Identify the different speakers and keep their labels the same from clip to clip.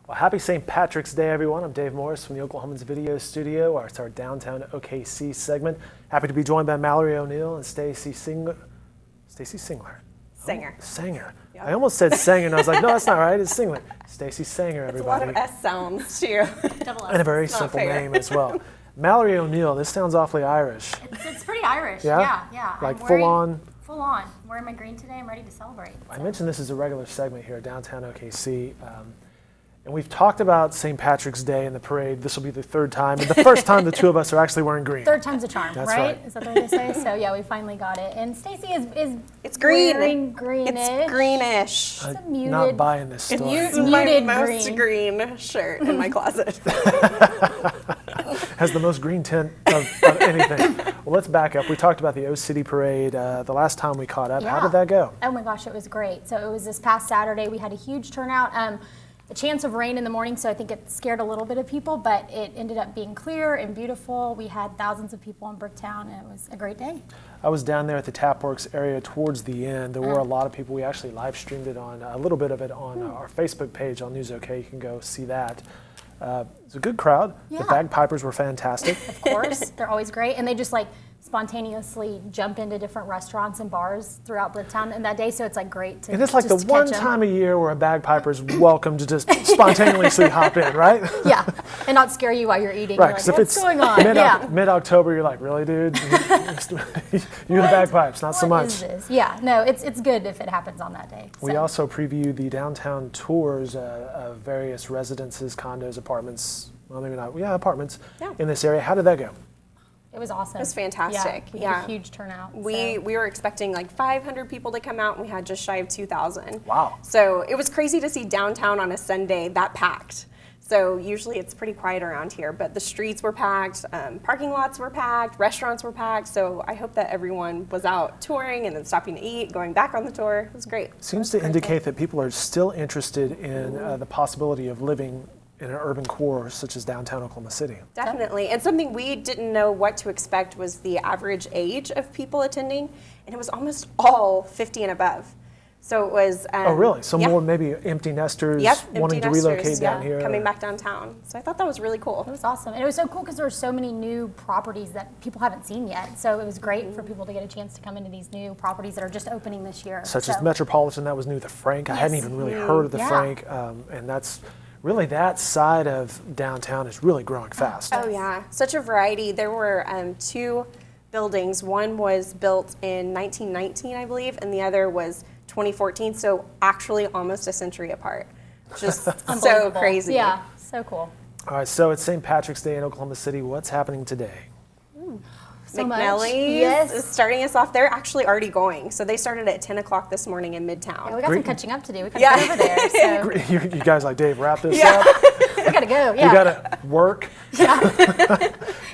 Speaker 1: Well, happy St. Patrick's Day, everyone. I'm Dave Morris from the Oklahomans Video Studio. It's our downtown OKC segment. Happy to be joined by Mallory O'Neill and Staci Singler. Sanger. Yep. I almost said Sanger, and I was like, no, that's not right. It's Singler. Staci Sanger, everybody.
Speaker 2: It's a lot of S sounds, too.
Speaker 3: Double S.
Speaker 1: And a very simple name as well. Mallory O'Neill, this sounds awfully Irish.
Speaker 3: It's pretty Irish,
Speaker 1: yeah.
Speaker 3: I'm
Speaker 1: full on?
Speaker 3: Full on. I'm wearing my green today. I'm ready to celebrate.
Speaker 1: I mentioned this is a regular segment here at downtown OKC. And we've talked about St. Patrick's Day and the parade. This will be the third time. And the first time the two of us are actually wearing green.
Speaker 3: Third time's a charm,
Speaker 1: That's
Speaker 3: right? Is that the way they say? So yeah, we finally got it. And Staci is
Speaker 2: it's green.
Speaker 3: Wearing greenish.
Speaker 2: It's greenish.
Speaker 3: It's a muted,
Speaker 1: not buying this story.
Speaker 2: It's my most green shirt in my closet.
Speaker 1: Has the most green tint of anything. Well, let's back up. We talked about the O City Parade the last time we caught up. Yeah. How did that go?
Speaker 3: Oh my gosh, it was great. So it was this past Saturday. We had a huge turnout. A chance of rain in the morning, so I think it scared a little bit of people, but it ended up being clear and beautiful. We had thousands of people in Bricktown, and it was a great day.
Speaker 1: I was down there at the Tapworks area towards the end. There were a lot of people. We actually live streamed it on a little bit of it on our Facebook page on News OK. You can go see that. It's a good crowd.
Speaker 3: Yeah.
Speaker 1: The bagpipers were fantastic.
Speaker 3: Of course, they're always great, and they just spontaneously jump into different restaurants and bars throughout Bricktown in that day, so it's great to.
Speaker 1: And it's the one time a year where a bagpiper's welcome to just spontaneously hop in, right?
Speaker 3: Yeah, and not scare you while you're eating.
Speaker 1: Right,
Speaker 3: because
Speaker 1: if it's
Speaker 3: going on?
Speaker 1: Mid-October, you're like, really, dude? You're the bagpipes, not so much.
Speaker 3: What is this? Yeah, no, it's good if it happens on that day.
Speaker 1: We also previewed the downtown tours of various residences, condos, apartments. Well, maybe not. Yeah, apartments in this area. How did that go?
Speaker 3: It was awesome.
Speaker 2: It was fantastic.
Speaker 3: We had a huge turnout.
Speaker 2: We were expecting 500 people to come out, and we had just shy of 2,000.
Speaker 1: Wow.
Speaker 2: So it was crazy to see downtown on a Sunday that packed. So usually it's pretty quiet around here, but the streets were packed, parking lots were packed, restaurants were packed. So I hope that everyone was out touring and then stopping to eat, going back on the tour. It was great.
Speaker 1: Seems to indicate that people are still interested in the possibility of living in an urban core such as downtown Oklahoma City.
Speaker 2: Definitely, and something we didn't know what to expect was the average age of people attending, and it was almost all 50 and above. So it was.
Speaker 1: Oh, really? So more maybe empty nesters wanting to relocate down here.
Speaker 2: Coming back downtown. So I thought that was really cool.
Speaker 3: It was awesome. And it was so cool because there were so many new properties that people haven't seen yet. So it was great for people to get a chance to come into these new properties that are just opening this year.
Speaker 1: Such as Metropolitan, that was new. The Frank, I hadn't even really heard of the Frank, and that's. Really, that side of downtown is really growing fast.
Speaker 2: Oh, yeah. Such a variety. There were two buildings. One was built in 1919, I believe, and the other was 2014, so actually almost a century apart. Just so crazy.
Speaker 3: Yeah, so cool.
Speaker 1: All right, so it's St. Patrick's Day in Oklahoma City. What's happening today?
Speaker 3: So
Speaker 2: McNally's is starting us off. They're actually already going. So they started at 10 o'clock this morning in Midtown.
Speaker 3: Yeah, we got some catching up to do. We got to get over there. So.
Speaker 1: You guys Dave, wrap this up?
Speaker 3: We got to go,
Speaker 1: We got to work.
Speaker 3: Yeah,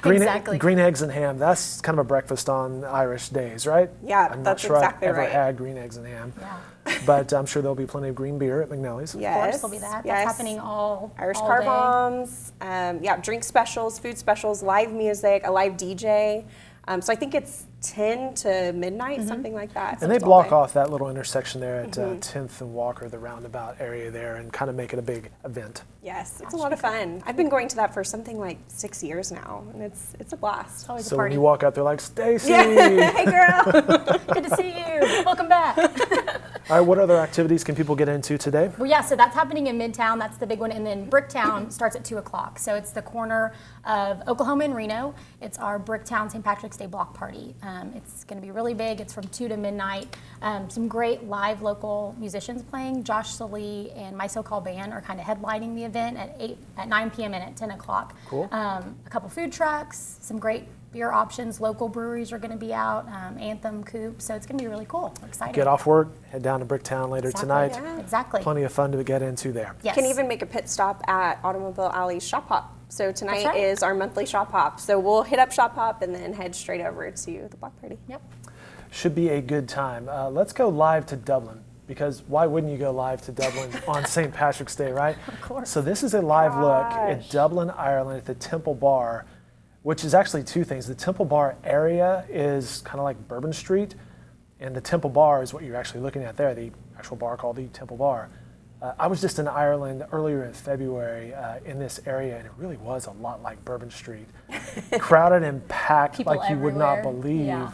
Speaker 3: exactly.
Speaker 1: Green eggs and ham. That's kind of a breakfast on Irish days, right?
Speaker 2: Yeah,
Speaker 1: I'm
Speaker 2: that's
Speaker 1: not sure
Speaker 2: exactly
Speaker 1: I've ever
Speaker 2: right.
Speaker 1: had green eggs and ham.
Speaker 3: Yeah.
Speaker 1: But I'm sure there'll be plenty of green beer at McNally's.
Speaker 2: Yes.
Speaker 3: Of course there'll be that. That's happening
Speaker 2: Irish
Speaker 3: all
Speaker 2: car
Speaker 3: day.
Speaker 2: bombs, drink specials, food specials, live music, a live DJ. So I think it's 10 to midnight, something like that.
Speaker 1: And they block off that little intersection there at 10th and Walker, the roundabout area there, and kind of make it a big event.
Speaker 2: Yes, it's a lot of fun. I've been going to that for something like 6 years now, and it's a blast.
Speaker 3: It's always
Speaker 1: So
Speaker 3: a party.
Speaker 1: when you walk out, they're like, Staci!
Speaker 2: Hey, girl!
Speaker 3: Good to see you. Welcome back.
Speaker 1: All right, what other activities can people get into today?
Speaker 3: Well, yeah, so that's happening in Midtown. That's the big one. And then Bricktown starts at 2 o'clock. So it's the corner of Oklahoma and Reno. It's our Bricktown St. Patrick's Day block party. It's going to be really big. It's from 2 to midnight. Some great live local musicians playing. Josh Salee and My So-Called Band are kind of headlining the event at 9 p.m. and at 10 o'clock.
Speaker 1: Cool.
Speaker 3: A couple food trucks, some great beer options. Local breweries are going to be out. Anthem, Coop. So it's going to be really cool. We're excited.
Speaker 1: Get off work, head down to Bricktown later tonight.
Speaker 2: Yeah.
Speaker 3: Exactly.
Speaker 1: Plenty of fun to get into there.
Speaker 3: Yes.
Speaker 2: Can even make a pit stop at Automobile Alley's Shop Hop. So tonight
Speaker 3: right.
Speaker 2: is our monthly Shop Hop. So we'll hit up Shop Hop and then head straight over to the block party.
Speaker 3: Yep.
Speaker 1: Should be a good time. Let's go live to Dublin, because why wouldn't you go live to Dublin on St. Patrick's Day, right?
Speaker 3: Of course.
Speaker 1: So this is a live look at Dublin, Ireland at the Temple Bar, which is actually two things. The Temple Bar area is kind of like Bourbon Street, and the Temple Bar is what you're actually looking at there, the actual bar called the Temple Bar. I was just in Ireland earlier in February in this area, and it really was a lot like Bourbon Street. Crowded and packed
Speaker 3: People
Speaker 1: like you would not
Speaker 3: everywhere.
Speaker 1: believe.
Speaker 3: Yeah.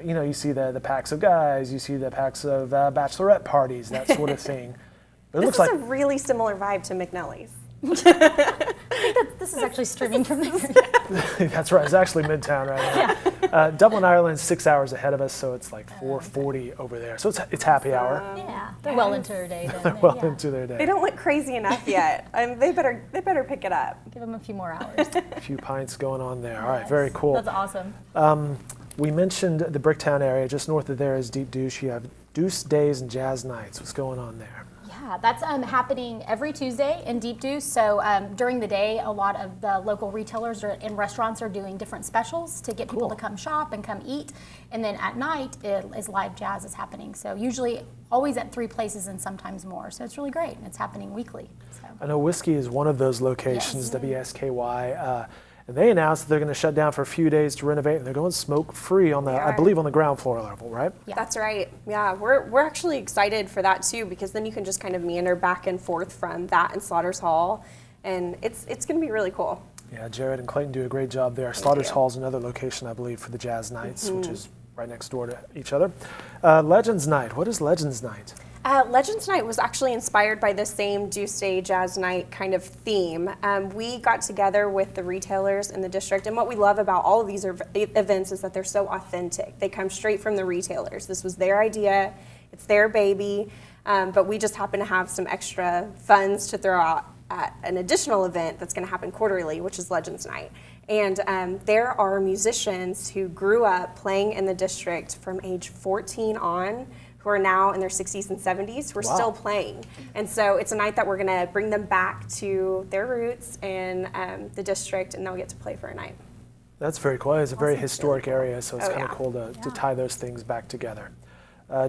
Speaker 1: You know, you see the packs of guys, you see the packs of bachelorette parties, that sort of thing. But it
Speaker 2: This
Speaker 1: looks
Speaker 2: is
Speaker 1: like
Speaker 2: a really similar vibe to McNally's.
Speaker 3: This is actually streaming from there.
Speaker 1: that's right. It's actually Midtown right now. Dublin, Ireland's 6 hours ahead of us, so it's like 4:40 over there. So it's happy hour.
Speaker 3: Yeah, they're well into their day. Then.
Speaker 1: They're well
Speaker 3: Yeah.
Speaker 1: into their
Speaker 2: They
Speaker 1: day.
Speaker 2: don't look crazy enough yet. They better pick it up.
Speaker 3: Give them a few more hours.
Speaker 1: A few pints going on there. All right, very cool.
Speaker 3: That's awesome.
Speaker 1: We mentioned the Bricktown area. Just north of there is Deep Deuce. You have Deuce Days and Jazz Nights. What's going on there?
Speaker 3: Yeah, that's happening every Tuesday in Deep Deuce. So during the day, a lot of the local retailers and restaurants are doing different specials to get people to come shop and come eat. And then at night, live jazz is happening. So usually always at 3 places and sometimes more. So it's really great. And it's happening weekly. So.
Speaker 1: I know Whiskey is one of those locations,
Speaker 3: Yes.
Speaker 1: WSKY. And they announced that they're going to shut down for a few days to renovate, and they're going smoke-free on the, I believe, on the ground floor level, right?
Speaker 3: Yeah.
Speaker 2: That's right. Yeah, we're actually excited for that too, because then you can just kind of meander back and forth from that and Slaughter's Hall, and it's going to be really cool.
Speaker 1: Yeah, Jared and Clayton do a great job there. Slaughter's Hall is another location, I believe, for the Jazz Nights, which is right next door to each other. Legends Night. What is Legends Night?
Speaker 2: Legends Night was actually inspired by the same Deuce Day Jazz Night kind of theme. We got together with the retailers in the district, and what we love about all of these events is that they're so authentic. They come straight from the retailers. This was their idea, it's their baby, but we just happen to have some extra funds to throw out at an additional event that's going to happen quarterly, which is Legends Night. And there are musicians who grew up playing in the district from age 14 on, who are now in their 60s and 70s, who are still playing. And so it's a night that we're going to bring them back to their roots in the district, and they'll get to play for a night.
Speaker 1: That's very cool. It's a very historic area, so it's
Speaker 2: Oh,
Speaker 1: kind of
Speaker 2: yeah.
Speaker 1: cool to tie those things back together.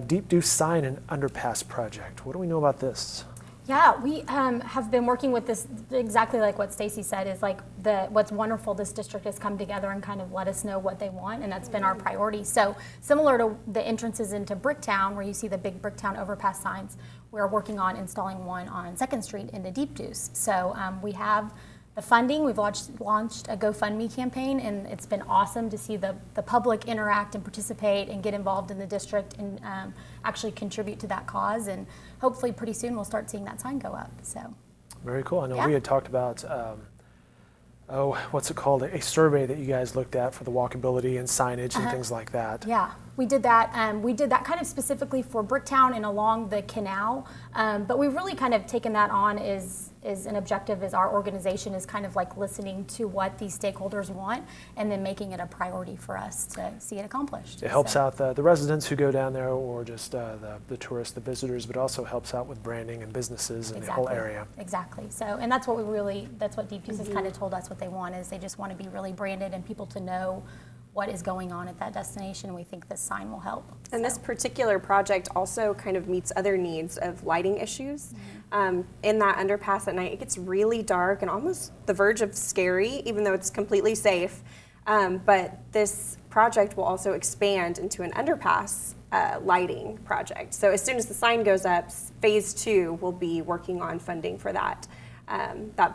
Speaker 1: Deep Deuce Sign and Underpass Project. What do we know about this?
Speaker 3: Yeah, we have been working with this exactly like what Staci said, is like what's wonderful, this district has come together and kind of let us know what they want, and that's been our priority. So similar to the entrances into Bricktown, where you see the big Bricktown overpass signs, we're working on installing one on 2nd Street into Deep Deuce. So we have the funding. We've launched a GoFundMe campaign, and it's been awesome to see the public interact and participate and get involved in the district and actually contribute to that cause. And hopefully pretty soon we'll start seeing that sign go up. So
Speaker 1: Very cool. I know
Speaker 3: Yeah.
Speaker 1: we had talked about, what's it called? A survey that you guys looked at for the walkability and signage and things like that.
Speaker 3: yeah, we did that. We did that kind of specifically for Bricktown and along the canal. But we've really kind of taken that on as an objective, as our organization is kind of like listening to what these stakeholders want and then making it a priority for us to see it accomplished.
Speaker 1: It helps
Speaker 3: So,
Speaker 1: out the residents who go down there, or just the tourists, the visitors, but also helps out with branding and businesses and the whole area.
Speaker 3: Exactly. So, and that's what that's what Deep Deuce has kind of told us what they want is they just want to be really branded and people to know what is going on at that destination. We think this sign will help.
Speaker 2: And this particular project also kind of meets other needs of lighting issues. In that underpass at night, it gets really dark and almost the verge of scary, even though it's completely safe. But this project will also expand into an underpass lighting project. So as soon as the sign goes up, phase 2 will be working on funding for that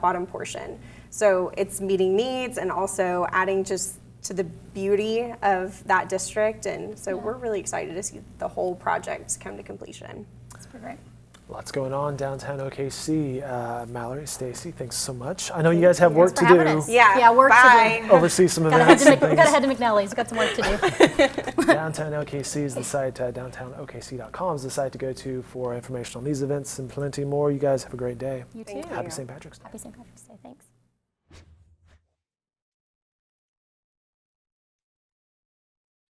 Speaker 2: bottom portion. So it's meeting needs and also adding just to the beauty of that district. And so we're really excited to see the whole project come to completion.
Speaker 3: It's pretty great.
Speaker 1: Lots going on downtown OKC. Mallory, Staci, thanks so much. I know you guys have work
Speaker 3: Thanks
Speaker 1: to
Speaker 3: for having
Speaker 1: do.
Speaker 3: us.
Speaker 2: Yeah,
Speaker 3: work
Speaker 2: bye.
Speaker 3: to do.
Speaker 1: Oversee some
Speaker 3: Gotta head
Speaker 1: events
Speaker 3: to
Speaker 1: and
Speaker 3: we gotta head
Speaker 1: things.
Speaker 3: to McNally's. We've got some work to do.
Speaker 1: Downtown OKC is the site. DowntownOKC.com is the site to go to for information on these events and plenty more. You guys have a great day.
Speaker 3: You too.
Speaker 2: Thank you.
Speaker 1: Happy St. Patrick's Day.
Speaker 3: Happy St. Patrick's Day. Thanks.